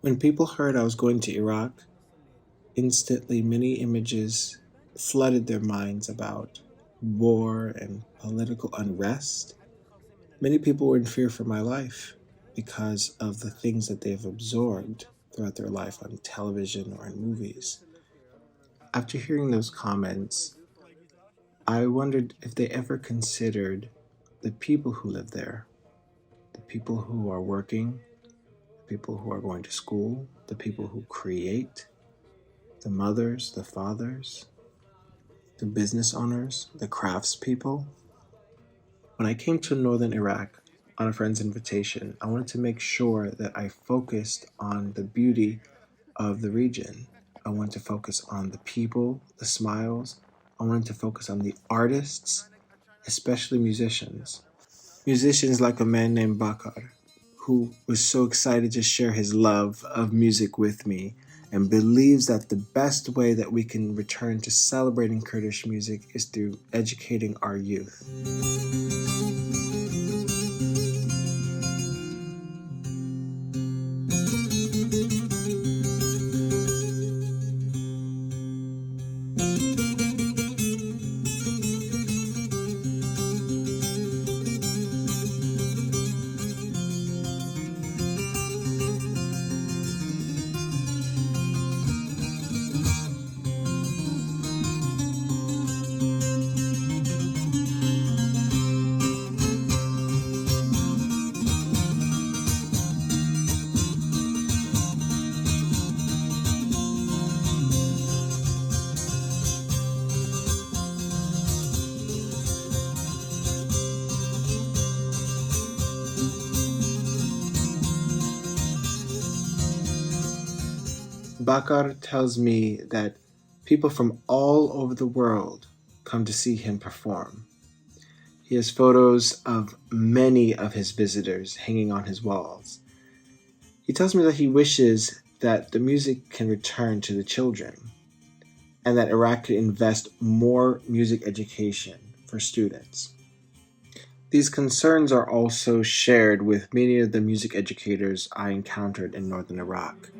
When people heard I was going to Iraq, instantly many images flooded their minds about war and political unrest. Many people were in fear for my life because of the things that they've absorbed throughout their life on television or in movies. After hearing those comments, I wondered if they ever considered the people who live there, the people who are working, the people who are going to school, the people who create, the mothers, the fathers, the business owners, the craftspeople. When I came to northern Iraq on a friend's invitation, I wanted to make sure that I focused on the beauty of the region. I wanted to focus on the people, the smiles. I wanted to focus on the artists, especially musicians. Musicians like a man named Bakar, who was so excited to share his love of music with me and believes that the best way that we can return to celebrating Kurdish music is through educating our youth. Bakar tells me that people from all over the world come to see him perform. He has photos of many of his visitors hanging on his walls. He tells me that he wishes that the music can return to the children and that Iraq could invest more music education for students. These concerns are also shared with many of the music educators I encountered in northern Iraq.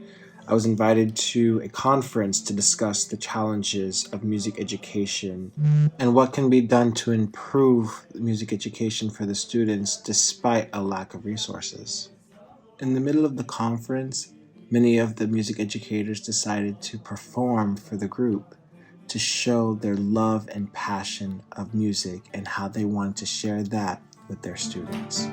I was invited to a conference to discuss the challenges of music education and what can be done to improve music education for the students despite a lack of resources. In the middle of the conference, many of the music educators decided to perform for the group to show their love and passion of music and how they wanted to share that with their students.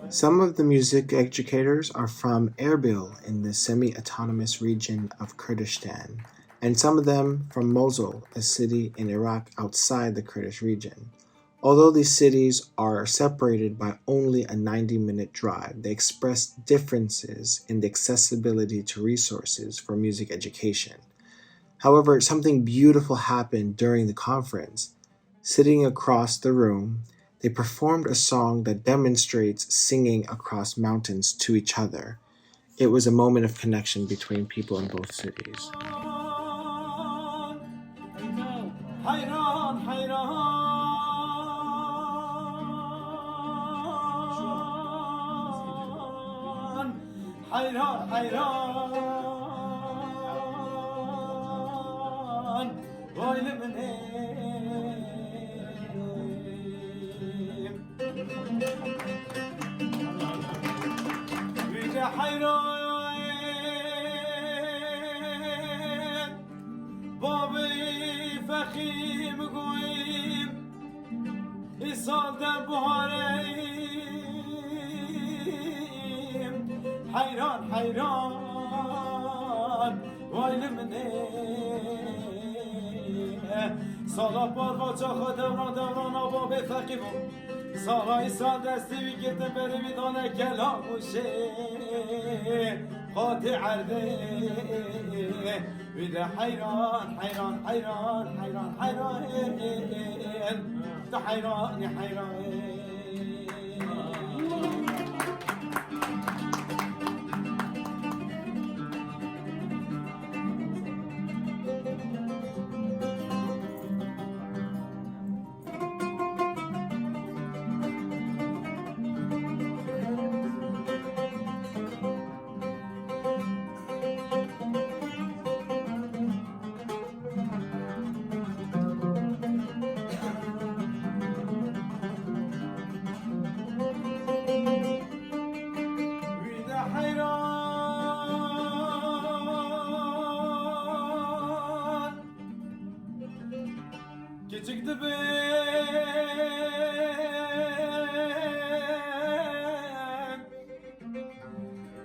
Some of the music educators are from Erbil in the semi-autonomous region of Kurdistan, and some of them from Mosul, a city in Iraq outside the Kurdish region. Although these cities are separated by only a 90-minute drive, they express differences in the accessibility to resources for music education. However, something beautiful happened during the conference. Sitting across the room, they performed a song that demonstrates singing across mountains to each other. It was a moment of connection between people in both cities. حیران حیران حیران وای لمنه ویده حیران بابی فخیم گویم ایسال در بحاریم حیران حیران وای لمنه سالا بار با چاخا دوران آبا به فقیمون سالا ایسان دستی بگیرتن بری میدانه کلا موشه خاطی عرده ویده حیران حیران حیران حیران حیران تو حیرانی حیران Küçük dibim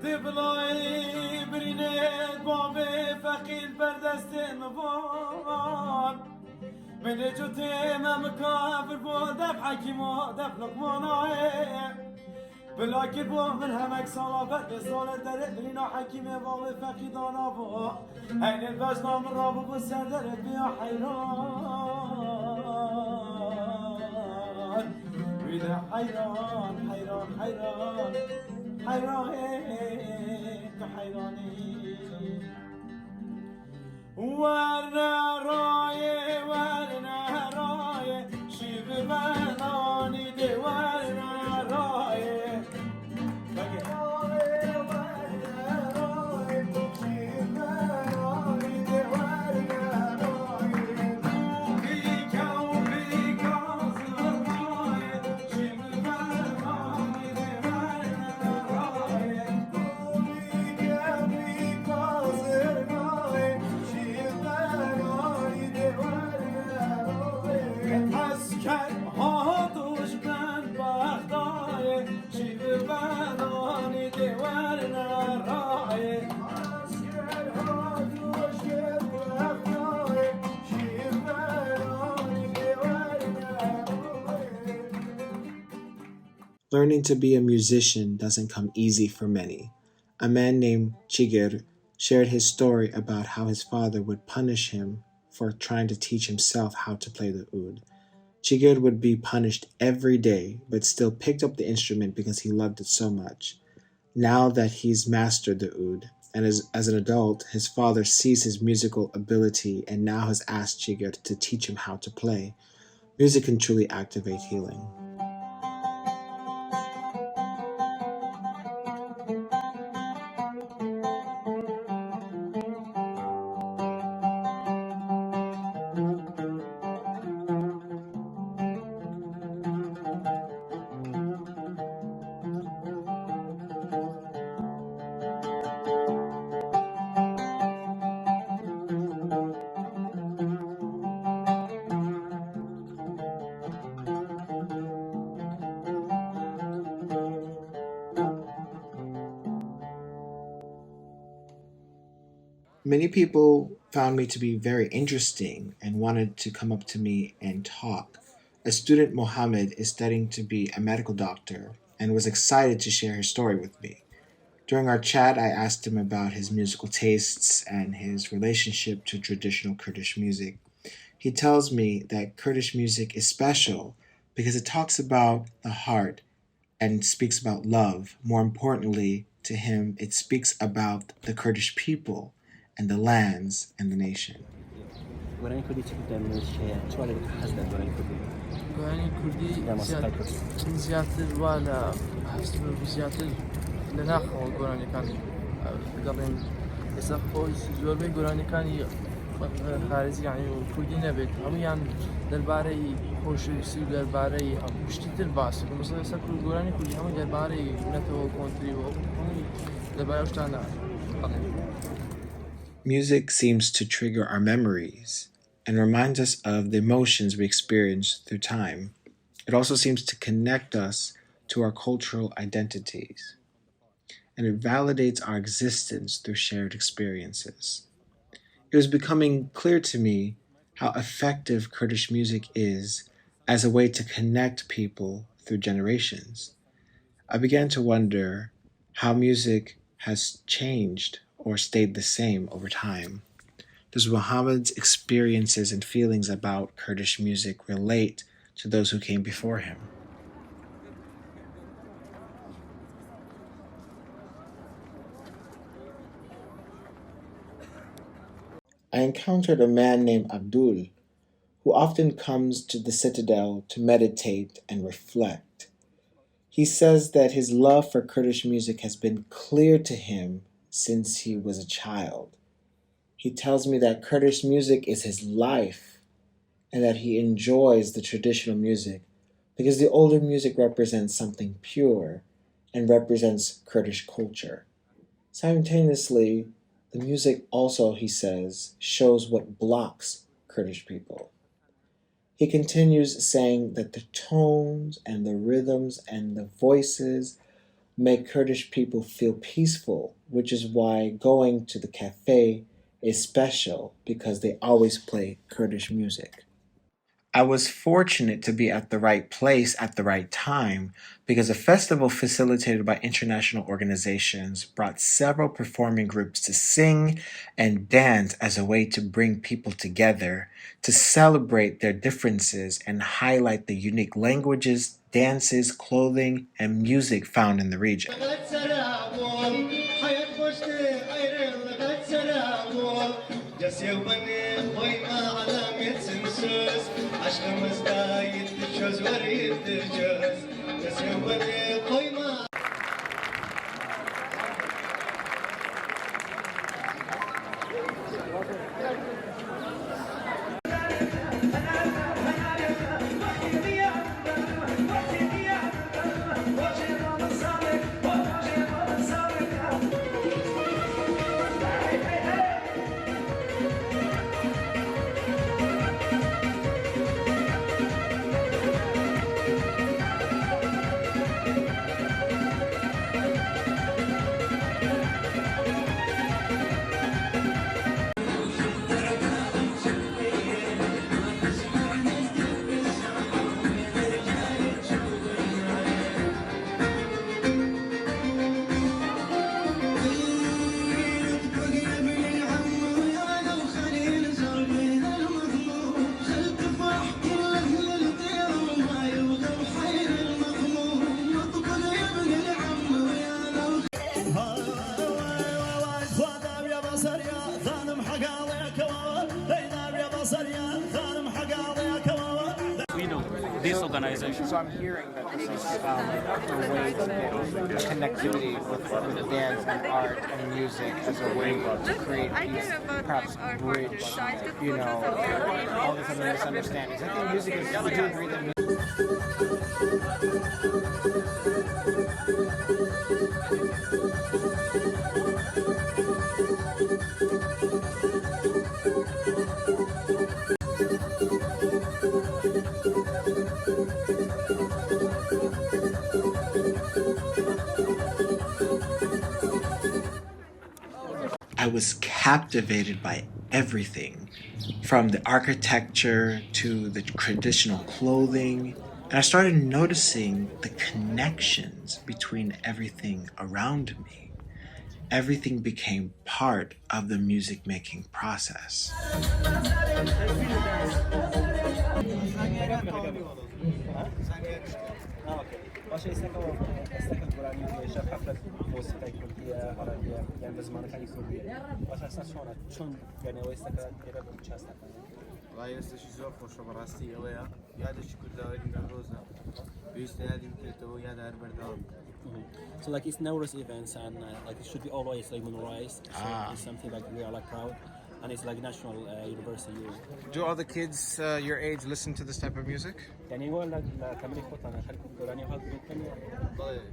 Diblayı birine Babı fakir berdestin var Mene cütüm em kafir bu def hakim o def lukmanayım بلاکر با من همک صلابت به سال دره بلینا حکیم واقع فقیدانا با این الباش نام را بو سردره بیا حیران بیده حیران حیران حیران حیران تو حیرانی ورنه رای شیب بنانی ده ورنه رای Learning to be a musician doesn't come easy for many. A man named Chigir shared his story about how his father would punish him for trying to teach himself how to play the oud. Chigir would be punished every day, but still picked up the instrument because he loved it so much. Now that he's mastered the oud, and as an adult, his father sees his musical ability and now has asked Chigir to teach him how to play. Music can truly activate healing. Many people found me to be very interesting and wanted to come up to me and talk. A student, Mohammed, is studying to be a medical doctor and was excited to share his story with me. During our chat, I asked him about his musical tastes and his relationship to traditional Kurdish music. He tells me that Kurdish music is special because it talks about the heart and speaks about love. More importantly, to him, it speaks about the Kurdish people and the lands and the nation. گۆرانی کوردی چی دەمێت چوار لە حەز لە گۆرانی کوردی گۆرانی کوردی یا مۆسیقای کوردی زیاتر وا لە زیاتر لە ناخەوە گۆرانیەکان گەڕێن ئێستا خۆی زۆربەی گۆرانیەکانی خارجی یعنی کوردی نەبێت هەمویان دەربارەی خۆشەویستی و دەربارەی شتیتر باسی مثلا ئێستا گۆرانی کوردی هەمووی دەربارەی نەتەوە کۆنتری و هەمووی دەربارەی شتانە Music seems to trigger our memories and reminds us of the emotions we experience through time. It also seems to connect us to our cultural identities, and it validates our existence through shared experiences. It was becoming clear to me how effective Kurdish music is as a way to connect people through generations. I began to wonder how music has changed or stayed the same over time. Does Muhammad's experiences and feelings about Kurdish music relate to those who came before him? I encountered a man named Abdul, who often comes to the citadel to meditate and reflect. He says that his love for Kurdish music has been clear to him since he was a child. He tells me that Kurdish music is his life and that he enjoys the traditional music because the older music represents something pure and represents Kurdish culture. Simultaneously, the music also, he says, shows what blocks Kurdish people. He continues saying that the tones and the rhythms and the voices make Kurdish people feel peaceful, which is why going to the cafe is special because they always play Kurdish music. I was fortunate to be at the right place at the right time because a festival facilitated by international organizations brought several performing groups to sing and dance as a way to bring people together, to celebrate their differences and highlight the unique languages, dances, clothing, and music found in the region. This organization. So I'm hearing that this is a way to get a connectivity with dance and art and music as a way to create peace, perhaps bridge, all these other misunderstandings. I think music is, would you agree that I was captivated by everything, from the architecture to the traditional clothing, and I started noticing the connections between everything around me. Everything became part of the music making process. اوكي باش يستكل القراني شاف حفله موسيقى كرديه عربيه يعني بزمان كان كرديه باش اساس شلون يعني هو يستكل كده بتشاستا والله هسه زۆر خۆشە بەڕاستی ئەوەیە یادێکی کورداوەری نەورۆزە پێویستە یادی بکرێتەوە یادە هەر بەردەوام So like it's Nowruz events and like it should be always like memorized. So it's something like we are like proud, and it's like national university. Do all the kids your age listen to this type of music? يعني هو لا كمان يخطط أنا خلك قراني هذا كم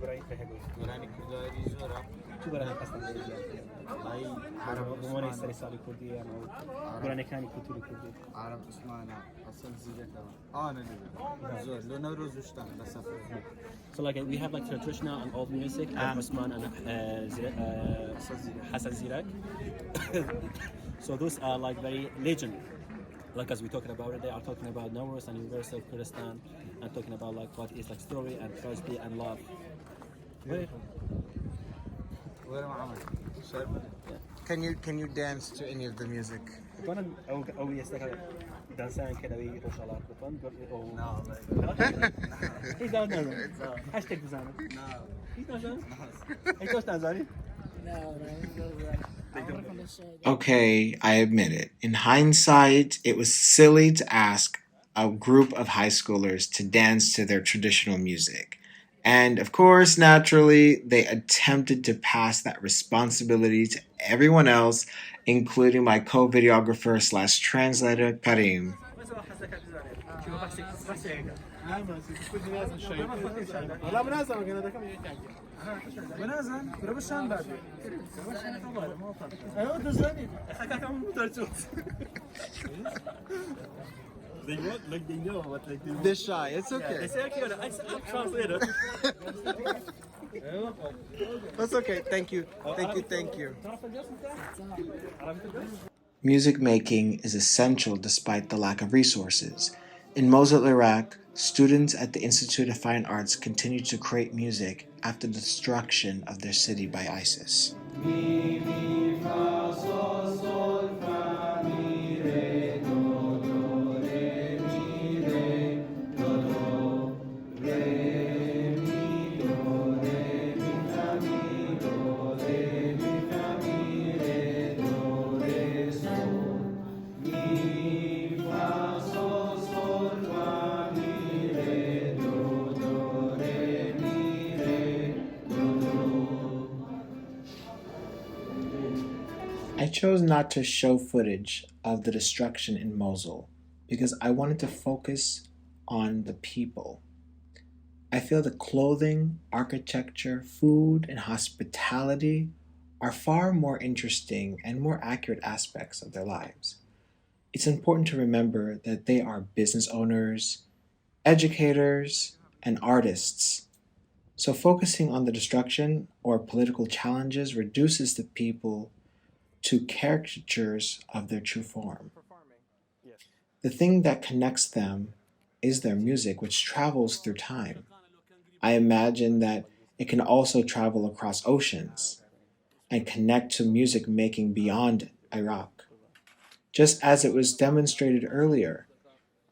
قراني فهمه گۆرانی کورداوەری زۆرە شو قراني قصدي هاي بمعنى استرسالي كردي أنا قراني كاني كتير كردي. عرب عثمانە حەسەن زیرەکەوە نەدەبێت زۆر لۆ نەورۆز وشتان لە سەفر So like we have like traditional and old music, Osman and Hassan Zirak. So those are like very legend. Like as we talking about it, they are talking about Nowruz and University of Kurdistan, and talking about like what is like story and tragedy and love. وەرە محەمەد شەر Can you dance to any of the music? كمان أو يستكل دانسان كده ويروح على كمان أو إيش ده نازل هاشتاج بزانه إيش نازل إيش نازل Okay, I admit it. In hindsight, it was silly to ask a group of high schoolers to dance to their traditional music. And of course, naturally, they attempted to pass that responsibility to everyone else, including my co-videographer / translator, Karim. They want like they know what they do. They're shy, it's okay. They say okay, I'm translator. That's okay, thank you. Music making is essential despite the lack of resources. In Mosul, Iraq, students at the Institute of Fine Arts continue to create music after the destruction of their city by ISIS. I chose not to show footage of the destruction in Mosul because I wanted to focus on the people. I feel the clothing, architecture, food, and hospitality are far more interesting and more accurate aspects of their lives. It's important to remember that they are business owners, educators, and artists. So focusing on the destruction or political challenges reduces the people to caricatures of their true form. The thing that connects them is their music, which travels through time. I imagine that it can also travel across oceans and connect to music making beyond Iraq. Just as it was demonstrated earlier,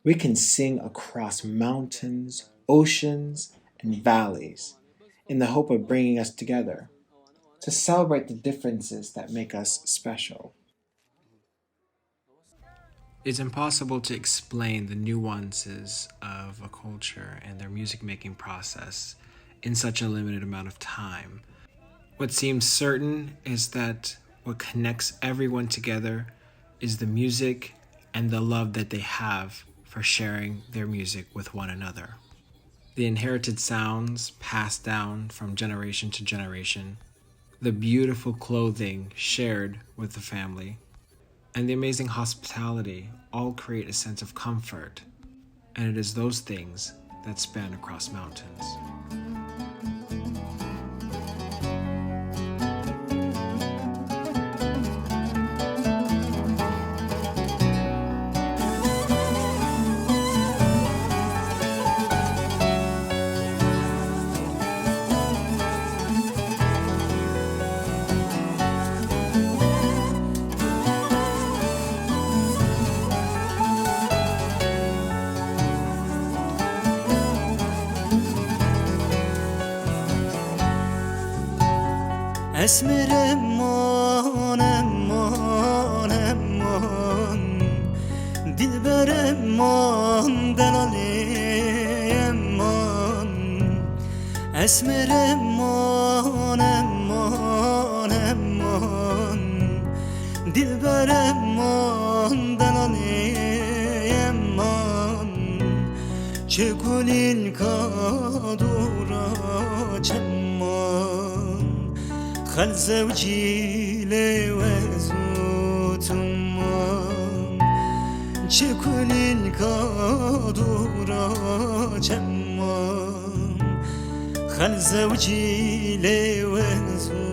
we can sing across mountains, oceans, and valleys in the hope of bringing us together, to celebrate the differences that make us special. It's impossible to explain the nuances of a culture and their music-making process in such a limited amount of time. What seems certain is that what connects everyone together is the music and the love that they have for sharing their music with one another. The inherited sounds passed down from generation to generation, the beautiful clothing shared with the family, and the amazing hospitality all create a sense of comfort, and it is those things that span across mountains. اسمر امان امان امان دلبر امان دلالی امان اسمر امان امان امان دلبر امان دلالی امان چه گلیل کادورا چمان خل زوجي لوزوتمان چه کنی الکادورا چمان خل زوجي لوزوتمان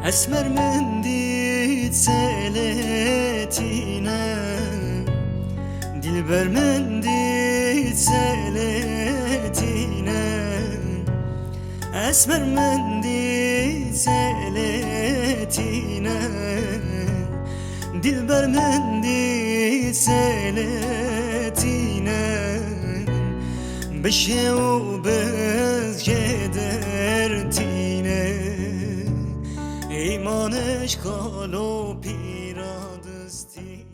اسمر من دید سلتینه دلبر من دید سلتینه اسمر من دید سلتینه دلبر من دید سلتینه بشه و بز که درتینه ایمانش کالو پیرادستی